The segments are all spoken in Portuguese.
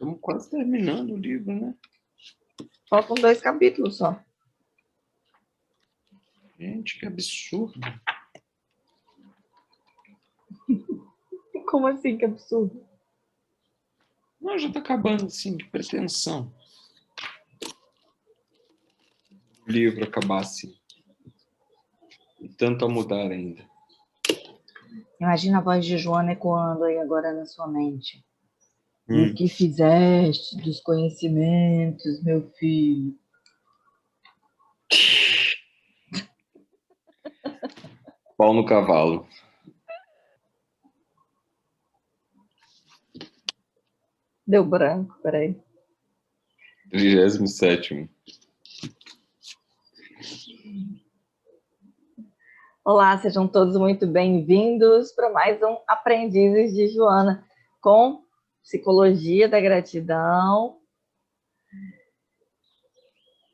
Estamos quase terminando o livro, né? Faltam 2 capítulos só. Gente, que absurdo. Como assim, que absurdo? Não, já está acabando, assim, de pretensão. O livro acabar assim. E tanto a mudar ainda. Imagina a voz de Joana ecoando aí agora na sua mente. O Hum. que fizeste dos conhecimentos, meu filho? Pau no cavalo. Deu branco, peraí. 37º. Olá, sejam todos muito bem-vindos para mais um Aprendizes de Joana com Psicologia da Gratidão.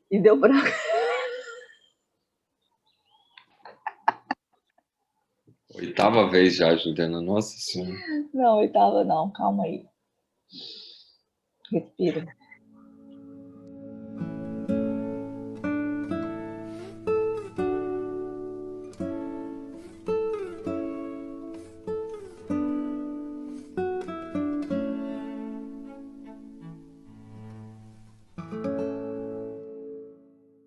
E deu branco. Oitava vez já, Juliana. Nossa Senhora. Não, oitava não, calma aí. Respira.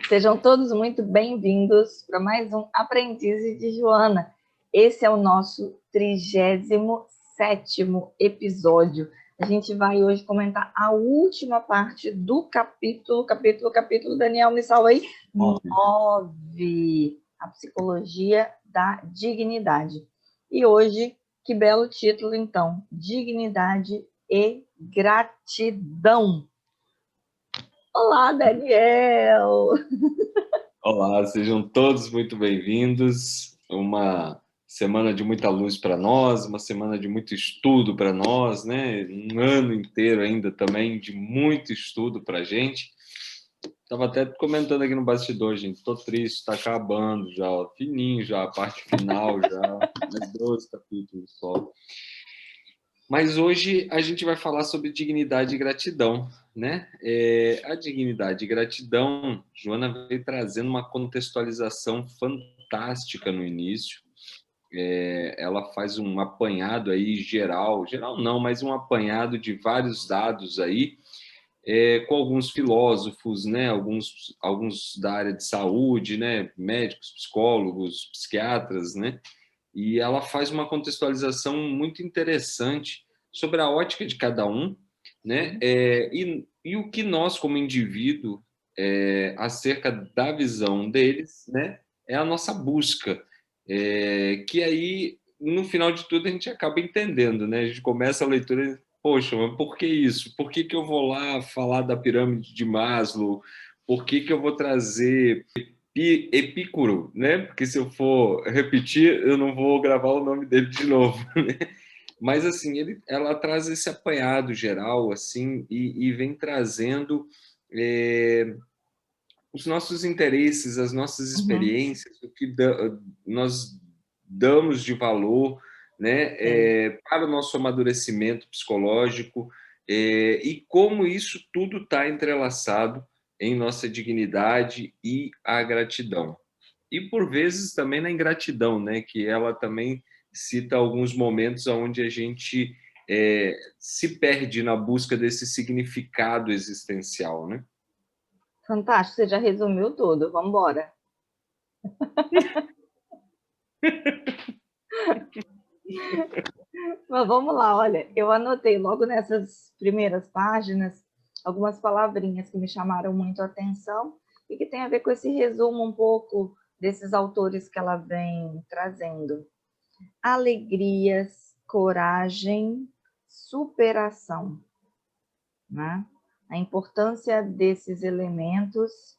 Sejam todos muito bem-vindos para mais um Aprendizes de Joana. Esse é o nosso 37º episódio. A gente vai hoje comentar a última parte do capítulo, Daniel, me salva aí, 9, a psicologia da dignidade. E hoje, que belo título, então, Dignidade e Gratidão. Olá, Daniel! Olá, sejam todos muito bem-vindos. Uma semana de muita luz para nós, uma semana de muito estudo para nós, né? Um ano inteiro ainda também de muito estudo para a gente. Estava até comentando aqui no bastidor, gente. Estou triste, está acabando já, ó, fininho já, a parte final já, mais 12 capítulos só. Mas hoje a gente vai falar sobre dignidade e gratidão, né? A dignidade e gratidão, Joana veio trazendo uma contextualização fantástica no início. Ela faz um apanhado aí geral não, mas um apanhado de vários dados aí, com alguns filósofos, né? Alguns da área de saúde, né? Médicos, psicólogos, psiquiatras, né? E ela faz uma contextualização muito interessante sobre a ótica de cada um, né? E o que nós, como indivíduo, acerca da visão deles, né? É a nossa busca, que aí, no final de tudo, a gente acaba entendendo, né? A gente começa a leitura, poxa, mas por que isso? Por que eu vou lá falar da pirâmide de Maslow? Por que eu vou trazer Epicuro, né? Porque se eu for repetir, eu não vou gravar o nome dele de novo, né? Mas assim, ela traz esse apanhado geral, assim, e vem trazendo os nossos interesses, as nossas experiências, o que nós damos de valor, né? Para o nosso amadurecimento psicológico, e como isso tudo está entrelaçado em nossa dignidade e a gratidão. E, por vezes, também na ingratidão, né? Que ela também cita alguns momentos onde a gente se perde na busca desse significado existencial, né? Fantástico, você já resumiu tudo, vamos embora. Mas vamos lá, olha, eu anotei logo nessas primeiras páginas algumas palavrinhas que me chamaram muito a atenção e que tem a ver com esse resumo um pouco desses autores que ela vem trazendo. Alegrias, coragem, superação, né? A importância desses elementos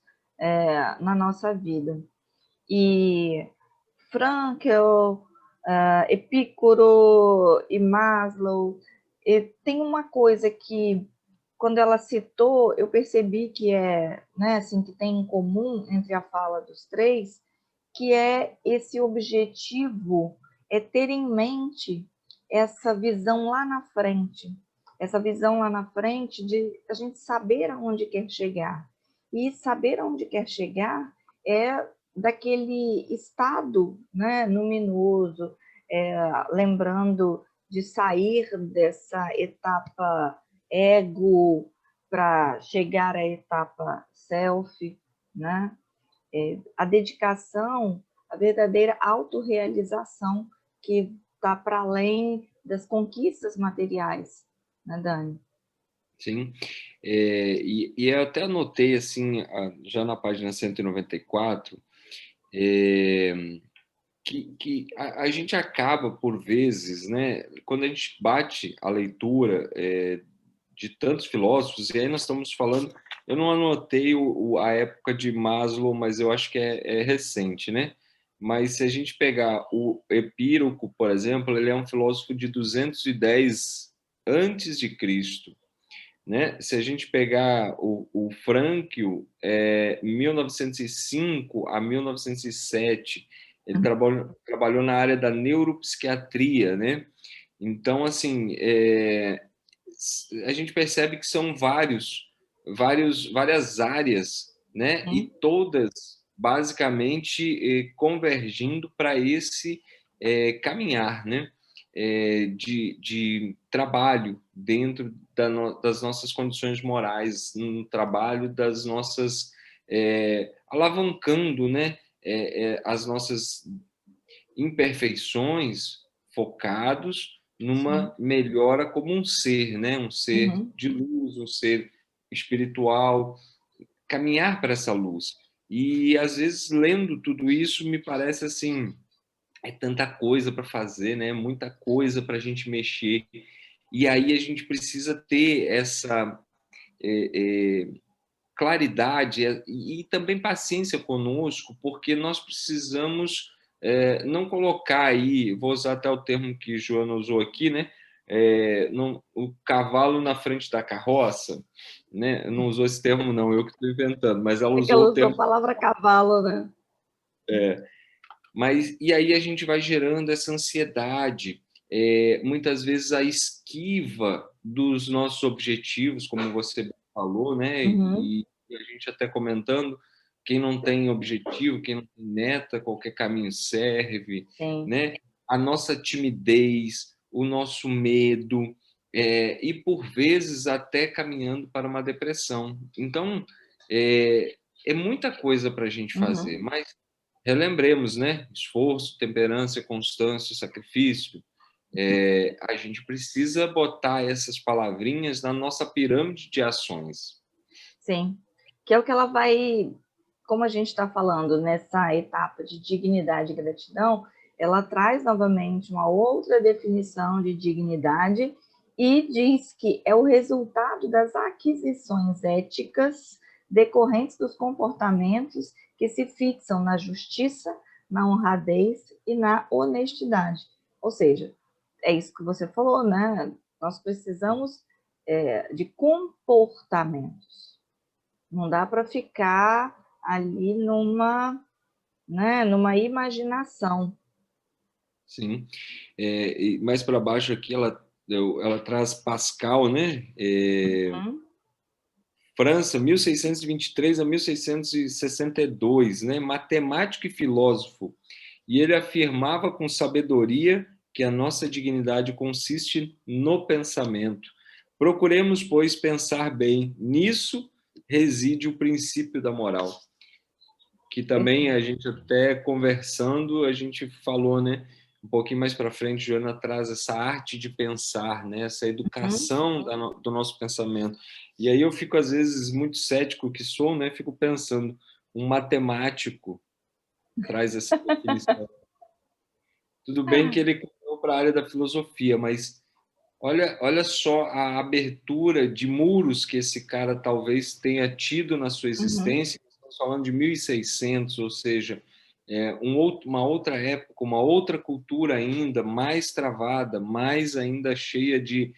na nossa vida. E Frankl, Epicuro e Maslow, tem uma coisa que, quando ela citou, eu percebi que né, assim, que tem em comum entre a fala dos três, que é esse objetivo, ter em mente essa visão lá na frente, essa visão lá na frente de a gente saber aonde quer chegar. E saber aonde quer chegar é daquele estado, né, luminoso, lembrando de sair dessa etapa ego para chegar à etapa self, né? A dedicação, a verdadeira autorrealização que está para além das conquistas materiais, né, Dani? Sim, e eu até anotei assim, já na página 194, que a gente acaba, por vezes, né, quando a gente bate a leitura de tantos filósofos, e aí nós estamos falando, eu não anotei a época de Maslow, mas eu acho que é recente, né? Mas se a gente pegar o Epíroco, por exemplo, ele é um filósofo de 210 antes de Cristo, né? Se a gente pegar o Frankl, 1905 a 1907, ele trabalhou na área da neuropsiquiatria, né? Então, assim, a gente percebe que são várias áreas, né? E todas basicamente convergindo para esse caminhar, né? De trabalho dentro das nossas condições morais, no trabalho das nossas alavancando, né? As nossas imperfeições, focados numa melhora como um ser, né? Um ser de luz, um ser espiritual, caminhar para essa luz. E às vezes lendo tudo isso me parece assim, é tanta coisa para fazer, né? Muita coisa para a gente mexer. E aí a gente precisa ter essa claridade e também paciência conosco, porque nós precisamos não colocar aí, vou usar até o termo que Joana usou aqui, né? O cavalo na frente da carroça, né? Não usou esse termo, não, eu que estou inventando, mas ela É que usou ela o usou termo. a palavra cavalo, né? Mas e aí a gente vai gerando essa ansiedade, muitas vezes a esquiva dos nossos objetivos, como você falou, né? E a gente até comentando, quem não tem objetivo, quem não tem meta, qualquer caminho serve, Sim. né? A nossa timidez, o nosso medo, e por vezes até caminhando para uma depressão. Então, é muita coisa para a gente fazer, mas relembremos, né? Esforço, temperança, constância, sacrifício. A gente precisa botar essas palavrinhas na nossa pirâmide de ações. Sim, que é o que ela vai, como a gente está falando nessa etapa de dignidade e gratidão, ela traz novamente uma outra definição de dignidade e diz que é o resultado das aquisições éticas decorrentes dos comportamentos que se fixam na justiça, na honradez e na honestidade. Ou seja, é isso que você falou, né? Nós precisamos de comportamentos. Não dá para ficar ali numa imaginação. Sim. E mais para baixo aqui ela traz Pascal, né? França, 1623 a 1662, né? Matemático e filósofo. E ele afirmava com sabedoria que a nossa dignidade consiste no pensamento. Procuremos, pois, pensar bem. Nisso reside o princípio da moral. Que também a gente até conversando, a gente falou, né? Um pouquinho mais para frente, Joana traz essa arte de pensar, né? Essa educação do nosso pensamento. E aí eu fico, às vezes, muito cético que sou, né? Fico pensando, um matemático traz essa definição. Tudo bem que ele correu para a área da filosofia, mas olha só a abertura de muros que esse cara talvez tenha tido na sua existência. Estamos falando de 1600, ou seja, uma outra época, uma outra cultura ainda mais travada, mais ainda cheia de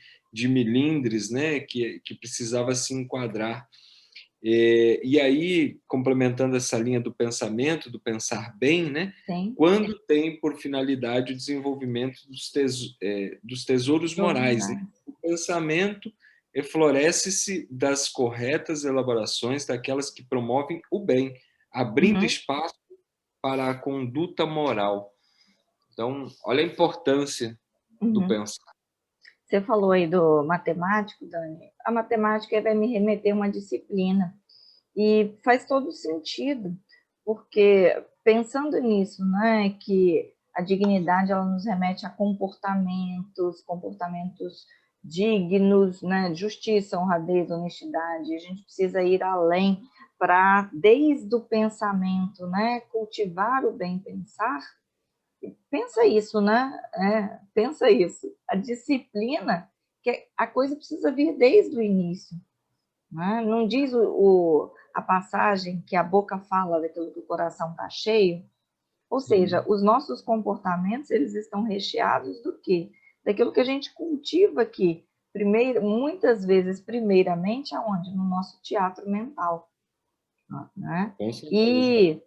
milindres, né, que precisava se enquadrar. E aí, complementando essa linha do pensamento, do pensar bem, né? Sim. Quando tem por finalidade o desenvolvimento dos tesouros morais, né? O pensamento floresce-se das corretas elaborações daquelas que promovem o bem, abrindo Uhum, espaço para a conduta moral. Então, olha a importância do uhum. pensar. Você falou aí do matemático, Dani. A matemática vai me remeter a uma disciplina. E faz todo sentido, porque pensando nisso, né, que a dignidade ela nos remete a comportamentos, comportamentos dignos, né, justiça, honradez, honestidade. A gente precisa ir além para, desde o pensamento, né, cultivar o bem pensar. Pensa isso, né? Pensa isso. A disciplina, que a coisa precisa vir desde o início. Né? Não diz a passagem que a boca fala daquilo que o coração está cheio? Ou seja, os nossos comportamentos eles estão recheados do quê? Daquilo que a gente cultiva aqui. Primeiro, muitas vezes, primeiramente, aonde? No nosso teatro mental. Né? Com certeza. E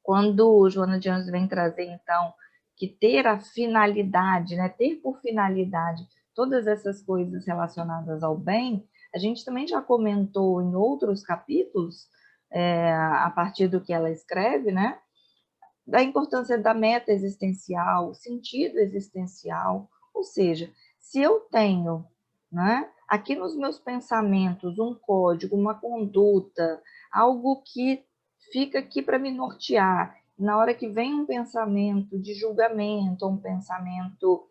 quando o Joana de Anjos vem trazer, então, que ter a finalidade, né, ter por finalidade todas essas coisas relacionadas ao bem, a gente também já comentou em outros capítulos, a partir do que ela escreve, né, da importância da meta existencial, sentido existencial, ou seja, se eu tenho, né, aqui nos meus pensamentos um código, uma conduta, algo que fica aqui para me nortear, na hora que vem um pensamento de julgamento, um pensamento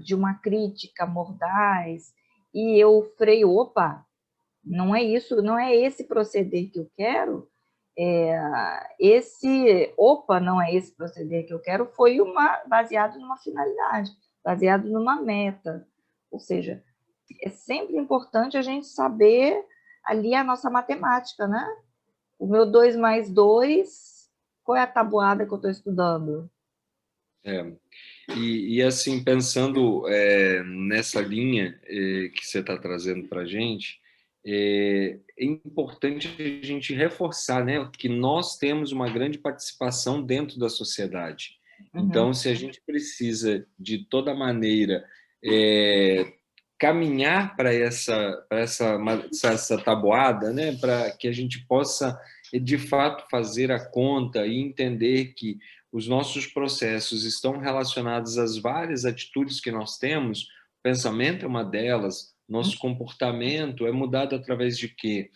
de uma crítica mordaz, e eu freio, opa, não é isso, não é esse proceder que eu quero, não é esse proceder que eu quero, foi baseado numa finalidade, baseado numa meta. Ou seja, é sempre importante a gente saber ali a nossa matemática, né? O meu 2 mais 2, qual é a tabuada que eu estou estudando? É. Assim, pensando nessa linha que você está trazendo para a gente, é importante a gente reforçar, né, que nós temos uma grande participação dentro da sociedade. Uhum, Então, se a gente precisa, de toda maneira, é, caminhar para essa tabuada, né, para que a gente possa, de fato, fazer a conta e entender que os nossos processos estão relacionados às várias atitudes que nós temos. O pensamento é uma delas, nosso comportamento é mudado através de quê?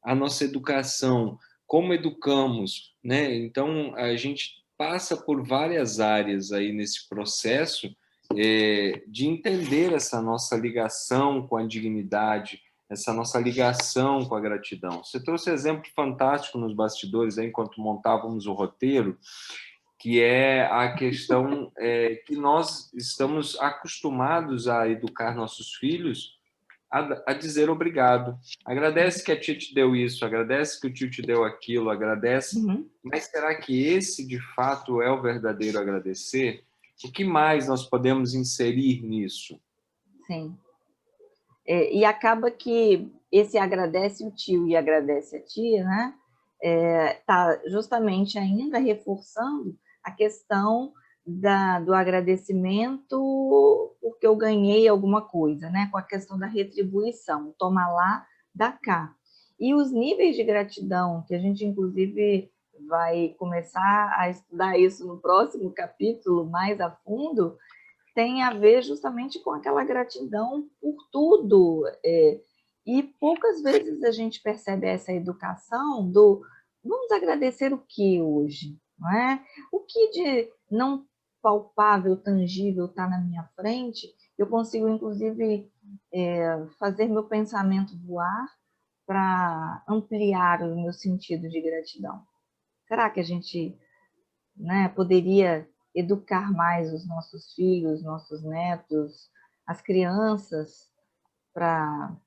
A nossa educação, como educamos, né? Então, a gente passa por várias áreas aí nesse processo de entender essa nossa ligação com a dignidade, essa nossa ligação com a gratidão. Você trouxe um exemplo fantástico nos bastidores, aí, enquanto montávamos o roteiro, que é a questão que nós estamos acostumados a educar nossos filhos a dizer obrigado. Agradece que a tia te deu isso, agradece que o tio te deu aquilo, agradece. uhum, Mas será que esse, de fato, é o verdadeiro agradecer? O que mais nós podemos inserir nisso? sim. E acaba que esse agradece o tio e agradece a tia, né? Tá justamente ainda reforçando a questão do agradecimento porque eu ganhei alguma coisa, né? Com a questão da retribuição, toma lá, dá cá. E os níveis de gratidão, que a gente inclusive vai começar a estudar isso no próximo capítulo mais a fundo, tem a ver justamente com aquela gratidão por tudo. E poucas vezes a gente percebe essa educação do vamos agradecer o que hoje, não é? O que de não palpável, tangível está na minha frente, eu consigo, inclusive, fazer meu pensamento voar para ampliar o meu sentido de gratidão. Será que a gente, né, poderia educar mais os nossos filhos, nossos netos, as crianças para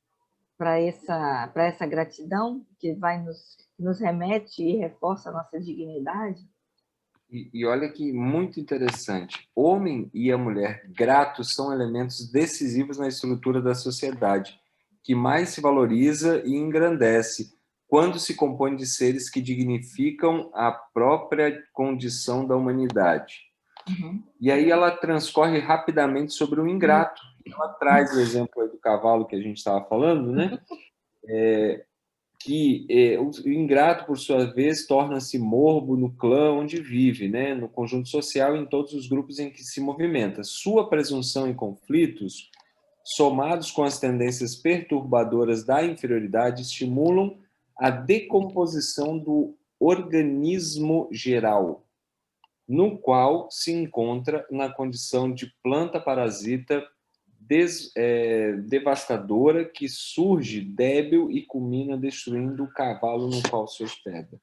essa gratidão que nos remete e reforça a nossa dignidade? Olha que muito interessante. Homem e a mulher gratos são elementos decisivos na estrutura da sociedade, que mais se valoriza e engrandece quando se compõe de seres que dignificam a própria condição da humanidade. Uhum. E aí ela transcorre rapidamente sobre o ingrato. Ela traz o exemplo aí do cavalo que a gente estava falando, né? Que o ingrato, por sua vez, torna-se morbo no clã onde vive, né? No conjunto social e em todos os grupos em que se movimenta. Sua presunção em conflitos, somados com as tendências perturbadoras da inferioridade, estimulam a decomposição do organismo geral, no qual se encontra na condição de planta parasita devastadora que surge débil e culmina destruindo o cavalo no qual se hospeda.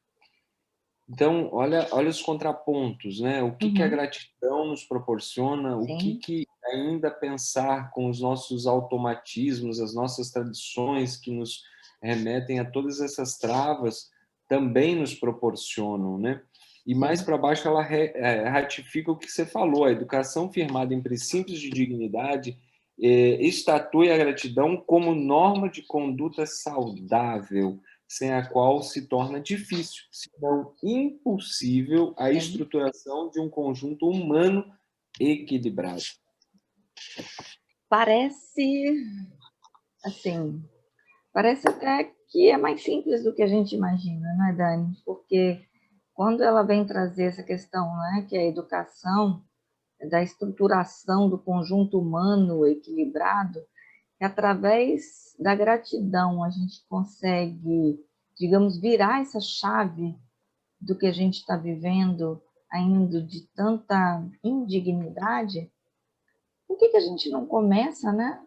Então, olha os contrapontos, né? O que a gratidão nos proporciona, o que ainda pensar com os nossos automatismos, as nossas tradições que nos remetem a todas essas travas também nos proporcionam, né? E mais para baixo ela ratifica o que você falou, a educação firmada em princípios de dignidade estatui a gratidão como norma de conduta saudável, sem a qual se torna difícil, se não impossível, a estruturação de um conjunto humano equilibrado. Parece, assim, parece até que é mais simples do que a gente imagina, não é, Dani? Porque quando ela vem trazer essa questão, né, que é a educação, da estruturação do conjunto humano equilibrado, que através da gratidão a gente consegue, digamos, virar essa chave do que a gente está vivendo, ainda de tanta indignidade. Por que a gente não começa, né?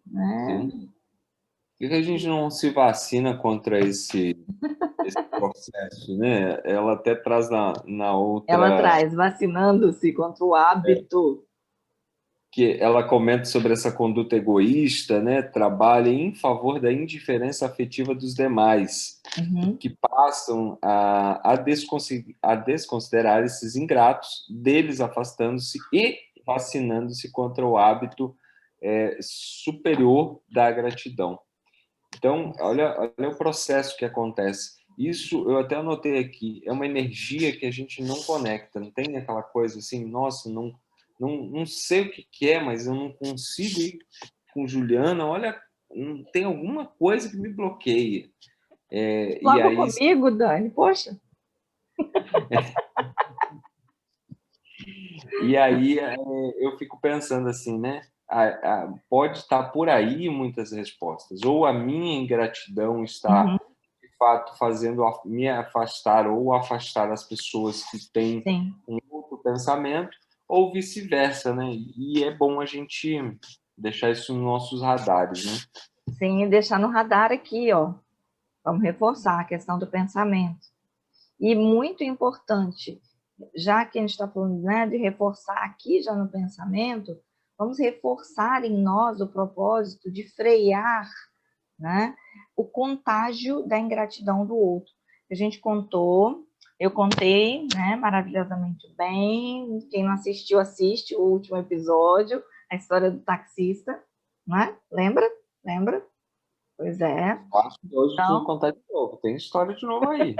Sim. Por que a gente não se vacina contra esse processo, né? Ela até traz na outra... Ela traz, vacinando-se contra o hábito. Que ela comenta sobre essa conduta egoísta, né? Trabalha em favor da indiferença afetiva dos demais, que passam a desconsiderar esses ingratos, deles afastando-se e vacinando-se contra o hábito superior da gratidão. Então, olha o processo que acontece. Isso, eu até anotei aqui, é uma energia que a gente não conecta, não tem aquela coisa assim, nossa, não sei o que é, mas eu não consigo ir com Juliana, olha, tem alguma coisa que me bloqueia. E Logo aí, comigo, Dani, poxa. eu fico pensando assim, né? Pode estar por aí muitas respostas. Ou a minha ingratidão está, de fato, fazendo me afastar ou afastar as pessoas que têm um outro pensamento, ou vice-versa, né? E é bom a gente deixar isso nos nossos radares, né? Sim, e deixar no radar aqui, ó. Vamos reforçar a questão do pensamento. E muito importante, já que a gente está falando, né, de reforçar aqui já no pensamento, vamos reforçar em nós o propósito de frear, né, o contágio da ingratidão do outro. A gente contou, eu contei, né, maravilhosamente bem. Quem não assistiu, assiste o último episódio, a história do taxista, né? Lembra? Lembra? Pois é. Acho que hoje eu vou contar de novo. Tem história de novo aí.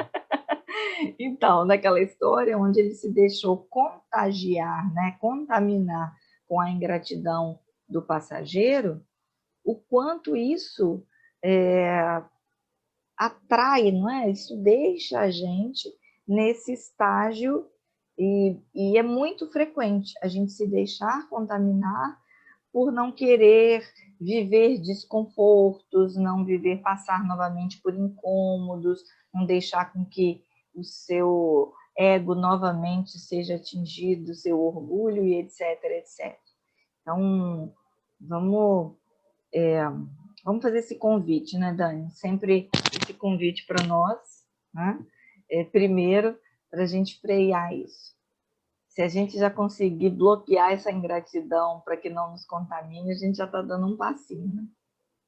Então, naquela história onde ele se deixou contagiar, né, contaminar com a ingratidão do passageiro, o quanto isso atrai, não é? Isso deixa a gente nesse estágio e é muito frequente a gente se deixar contaminar por não querer viver desconfortos, não viver passar novamente por incômodos, não deixar com que o seu ego novamente seja atingido, seu orgulho e etc, etc. Então, vamos fazer esse convite, né, Dani? Sempre esse convite para nós, né? Primeiro, para a gente frear isso. Se a gente já conseguir bloquear essa ingratidão para que não nos contamine, a gente já está dando um passinho, né?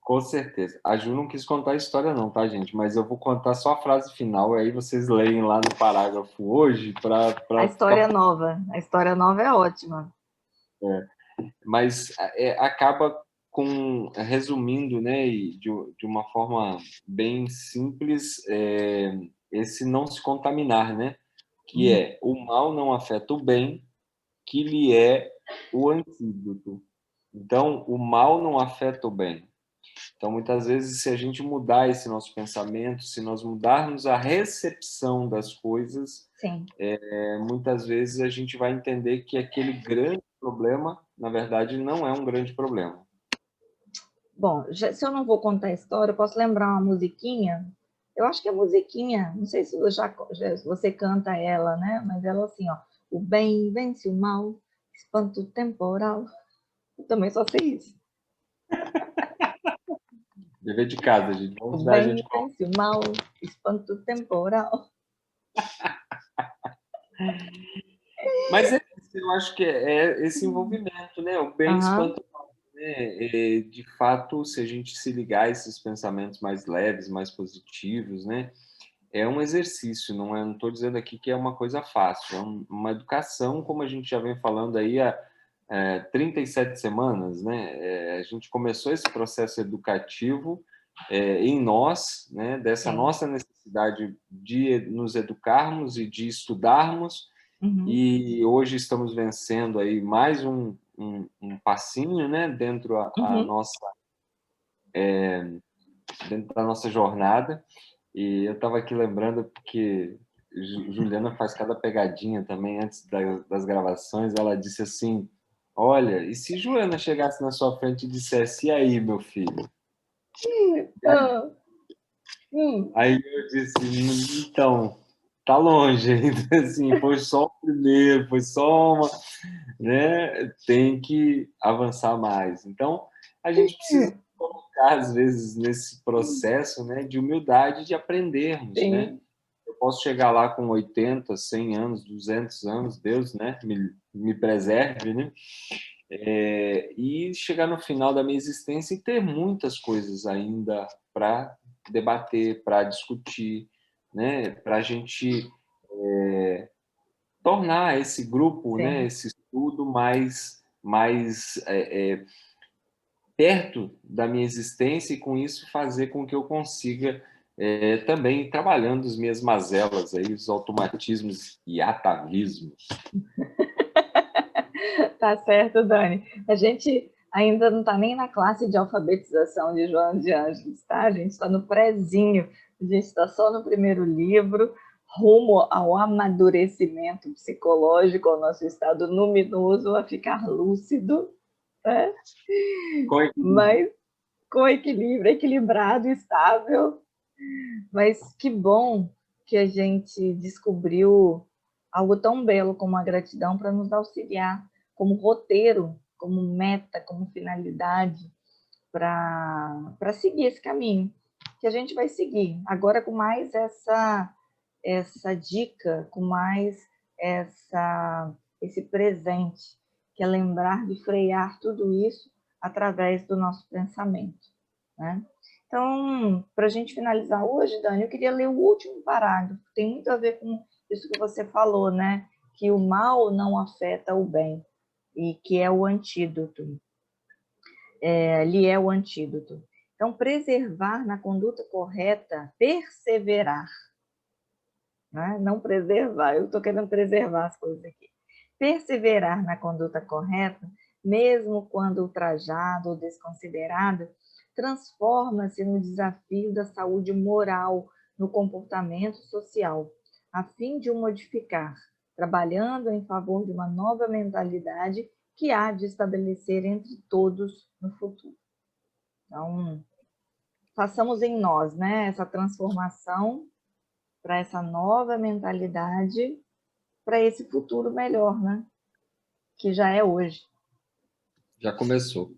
Com certeza. A Ju não quis contar a história não, tá, gente? Mas eu vou contar só a frase final, e aí vocês leem lá no parágrafo hoje para... A história nova. A história nova é ótima. Mas acaba resumindo, né, e de uma forma bem simples, esse não se contaminar, né? que é o mal não afeta o bem, que lhe é o antídoto. Então, o mal não afeta o bem. Então, muitas vezes, se a gente mudar esse nosso pensamento, se nós mudarmos a recepção das coisas, muitas vezes a gente vai entender que aquele grande problema, na verdade, não é um grande problema. Bom, se eu não vou contar a história, eu posso lembrar uma musiquinha. Eu acho que é musiquinha, não sei se você canta ela, né? Mas ela assim, ó. O bem vence o mal, espanto temporal. Eu também só sei isso. Dever de casa, gente. Vamos O dar a bem gente. vence o mal, espanto temporal. Mas eu acho que é esse envolvimento, né? O bem espanta o mal, né? De fato, se a gente se ligar a esses pensamentos mais leves, mais positivos, né? É um exercício, não estou dizendo aqui que é uma coisa fácil, é uma educação, como a gente já vem falando aí há 37 semanas, né? A gente começou esse processo educativo em nós, né? Dessa nossa necessidade de nos educarmos e de estudarmos, e hoje estamos vencendo aí mais um passinho, né? Dentro da nossa jornada. E eu estava aqui lembrando porque Juliana faz cada pegadinha também antes das gravações. Ela disse assim: olha, e se Joana chegasse na sua frente e dissesse: e aí, meu filho? Aí eu disse: então, tá longe ainda, assim, foi só o primeiro, foi só uma, né? Tem que avançar mais. Então, a gente precisa colocar, às vezes, nesse processo, né, de humildade, de aprendermos, né? Eu posso chegar lá com 80, 100 anos, 200 anos, Deus, né, me preserve, né? E chegar no final da minha existência e ter muitas coisas ainda para debater, para discutir, né? Para a gente tornar esse grupo, né, esse estudo mais perto da minha existência, e com isso fazer com que eu consiga também ir trabalhando as minhas mazelas, aí, os automatismos e atavismos. Tá certo, Dani. A gente ainda não está nem na classe de alfabetização de Joana de Ângeles, tá? A gente está no prézinho, a gente está só no primeiro livro, rumo ao amadurecimento psicológico, ao nosso estado luminoso, a ficar lúcido, né? Mas com equilíbrio, equilibrado, estável. Mas que bom que a gente descobriu algo tão belo como a gratidão para nos auxiliar como roteiro, como meta, como finalidade para seguir esse caminho que a gente vai seguir. Agora com mais essa dica, com mais esse presente, que é lembrar de frear tudo isso através do nosso pensamento, né? Então, para a gente finalizar hoje, Dani, eu queria ler o último parágrafo, tem muito a ver com isso que você falou, né? Que o mal não afeta o bem, e que é o antídoto. Lhe é o antídoto. Então, preservar na conduta correta, perseverar, né? Não preservar, eu estou querendo preservar as coisas aqui. Perseverar na conduta correta, mesmo quando ultrajado ou desconsiderado, transforma-se no desafio da saúde moral no comportamento social, a fim de o modificar, trabalhando em favor de uma nova mentalidade que há de estabelecer entre todos no futuro. Então, façamos em nós, né, essa transformação para essa nova mentalidade, para esse futuro melhor, né, que já é hoje. Já começou.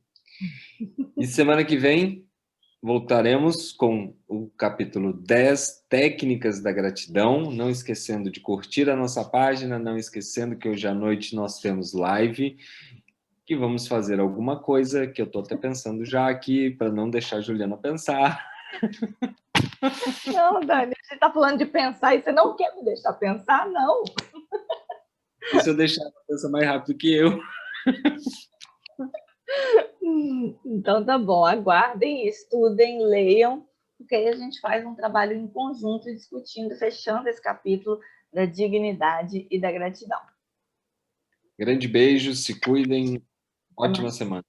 E semana que vem voltaremos com o capítulo 10, Técnicas da Gratidão. Não esquecendo de curtir a nossa página, não esquecendo que hoje à noite nós temos live, que vamos fazer alguma coisa que eu estou até pensando já aqui, para não deixar a Juliana pensar. Não, Dani, você está falando de pensar e você não quer me deixar pensar, não. E se eu deixar ela pensar mais rápido que eu? Então tá bom, aguardem, estudem, leiam, porque aí a gente faz um trabalho em conjunto, discutindo, fechando esse capítulo da dignidade e da gratidão. Grande beijo, se cuidem, ótima semana.